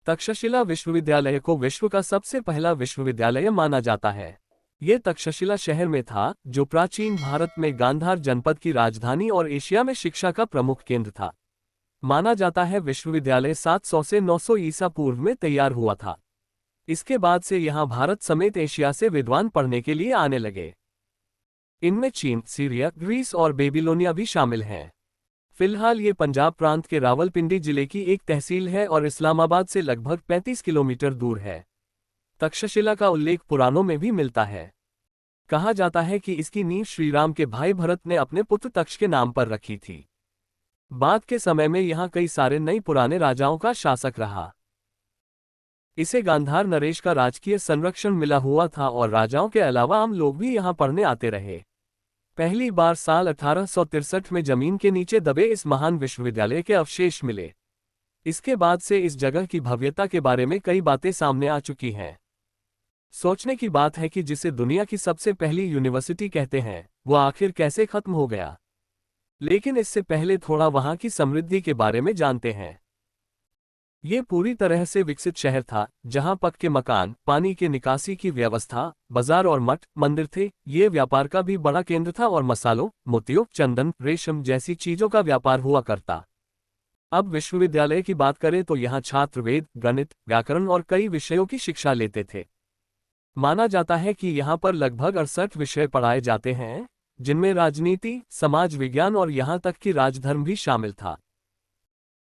तक्षशिला विश्वविद्यालय को विश्व का सबसे पहला विश्वविद्यालय माना जाता है। ये तक्षशिला शहर में था, जो प्राचीन भारत में गांधार जनपद की राजधानी और एशिया में शिक्षा का प्रमुख केंद्र था। माना जाता है विश्वविद्यालय 700 से 900 ईसा पूर्व में तैयार हुआ था। इसके बाद से यहाँ भारत समेत एशिया से विद्वान पढ़ने के लिए आने लगे। इनमें चीन, सीरिया, ग्रीस और बेबीलोनिया भी शामिल हैं। फिलहाल ये पंजाब प्रांत के रावलपिंडी जिले की एक तहसील है और इस्लामाबाद से लगभग 35 किलोमीटर दूर है। तक्षशिला का उल्लेख पुराणों में भी मिलता है। कहा जाता है कि इसकी नींव श्रीराम के भाई भरत ने अपने पुत्र तक्ष के नाम पर रखी थी। बाद के समय में यहाँ कई सारे नई पुराने राजाओं का शासक रहा। इसे गांधार नरेश का राजकीय संरक्षण मिला हुआ था और राजाओं के अलावा आम लोग भी यहाँ पढ़ने आते रहे। पहली बार साल 1863 में जमीन के नीचे दबे इस महान विश्वविद्यालय के अवशेष मिले। इसके बाद से इस जगह की भव्यता के बारे में कई बातें सामने आ चुकी हैं। सोचने की बात है कि जिसे दुनिया की सबसे पहली यूनिवर्सिटी कहते हैं, वो आखिर कैसे खत्म हो गया। लेकिन इससे पहले थोड़ा वहां की समृद्धि के बारे में जानते हैं। ये पूरी तरह से विकसित शहर था, जहां पक्के मकान, पानी के निकासी की व्यवस्था, बाजार और मठ मंदिर थे। ये व्यापार का भी बड़ा केंद्र था और मसालों, मोतियों, चंदन, रेशम जैसी चीजों का व्यापार हुआ करता। अब विश्वविद्यालय की बात करें तो यहाँ छात्र वेद, गणित, व्याकरण और कई विषयों की शिक्षा लेते थे। माना जाता है कि यहाँ पर लगभग 68 विषय पढ़ाए जाते हैं, जिनमें राजनीति, समाज विज्ञान और यहाँ तक कि राजधर्म भी शामिल था।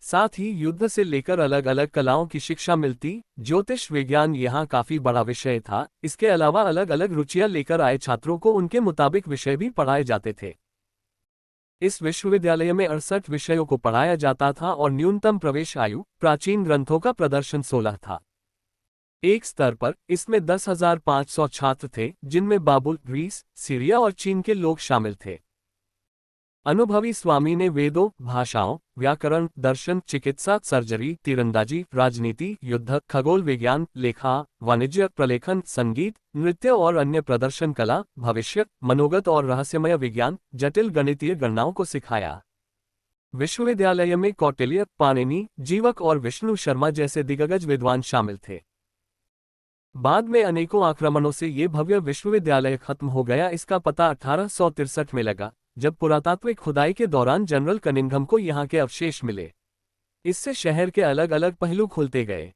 साथ ही युद्ध से लेकर अलग अलग कलाओं की शिक्षा मिलती। ज्योतिष विज्ञान यहाँ काफी बड़ा विषय था। इसके अलावा अलग अलग रुचियां लेकर आए छात्रों को उनके मुताबिक विषय भी पढ़ाए जाते थे। इस विश्वविद्यालय में 68 विषयों को पढ़ाया जाता था और न्यूनतम प्रवेश आयु, प्राचीन ग्रंथों का प्रदर्शन 16 था। एक स्तर पर इसमें 10,500 छात्र थे, जिनमें बाबुल, ग्रीस, सीरिया और चीन के लोग शामिल थे। अनुभवी स्वामी ने वेदों, भाषाओं, व्याकरण, दर्शन, चिकित्सा, सर्जरी, तीरंदाजी, राजनीति, युद्ध, खगोल विज्ञान, लेखा, वाणिज्य, प्रलेखन, संगीत, नृत्य और अन्य प्रदर्शन कला, भविष्य, मनोगत और रहस्यमय विज्ञान, जटिल गणितीय गणनाओं को सिखाया। विश्वविद्यालय में कौटिल्य, पाणिनि, जीवक और विष्णु शर्मा जैसे दिग्गज विद्वान शामिल थे। बाद में अनेकों आक्रमणों से ये भव्य विश्वविद्यालय खत्म हो गया। इसका पता 1863 में लगा, जब पुरातात्विक खुदाई के दौरान जनरल कनिंघम को यहाँ के अवशेष मिले। इससे शहर के अलग अलग पहलू खुलते गए।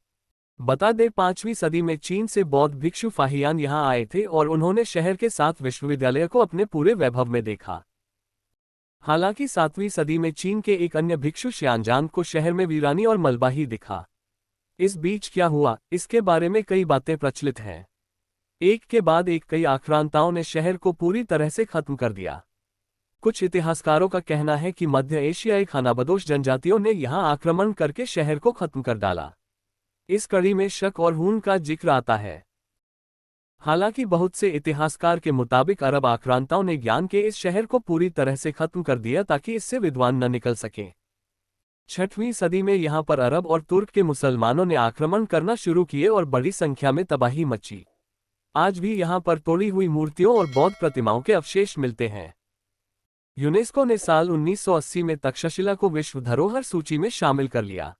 बता दें, 5वीं सदी में चीन से बौद्ध भिक्षु फाहियान यहाँ आए थे और उन्होंने शहर के 7 विश्वविद्यालय को अपने पूरे वैभव में देखा। हालांकि 7वीं सदी में चीन के एक अन्य भिक्षु श्यानजान को शहर में वीरानी और मलबा ही दिखा। इस बीच क्या हुआ, इसके बारे में कई बातें प्रचलित हैं। एक के बाद एक कई आक्रांताओं ने शहर को पूरी तरह से खत्म कर दिया। कुछ इतिहासकारों का कहना है कि मध्य एशियाई खानाबदोश जनजातियों ने यहां आक्रमण करके शहर को खत्म कर डाला। इस कड़ी में शक और हून का जिक्र आता है। हालांकि बहुत से इतिहासकार के मुताबिक अरब आक्रांताओं ने ज्ञान के इस शहर को पूरी तरह से खत्म कर दिया ताकि इससे विद्वान न निकल सकें। 6वीं सदी में यहां पर अरब और तुर्क के मुसलमानों ने आक्रमण करना शुरू किए और बड़ी संख्या में तबाही मची। आज भी यहां पर तोड़ी हुई मूर्तियों और बौद्ध प्रतिमाओं के अवशेष मिलते हैं। यूनेस्को ने साल 1980 में तक्षशिला को विश्व धरोहर सूची में शामिल कर लिया।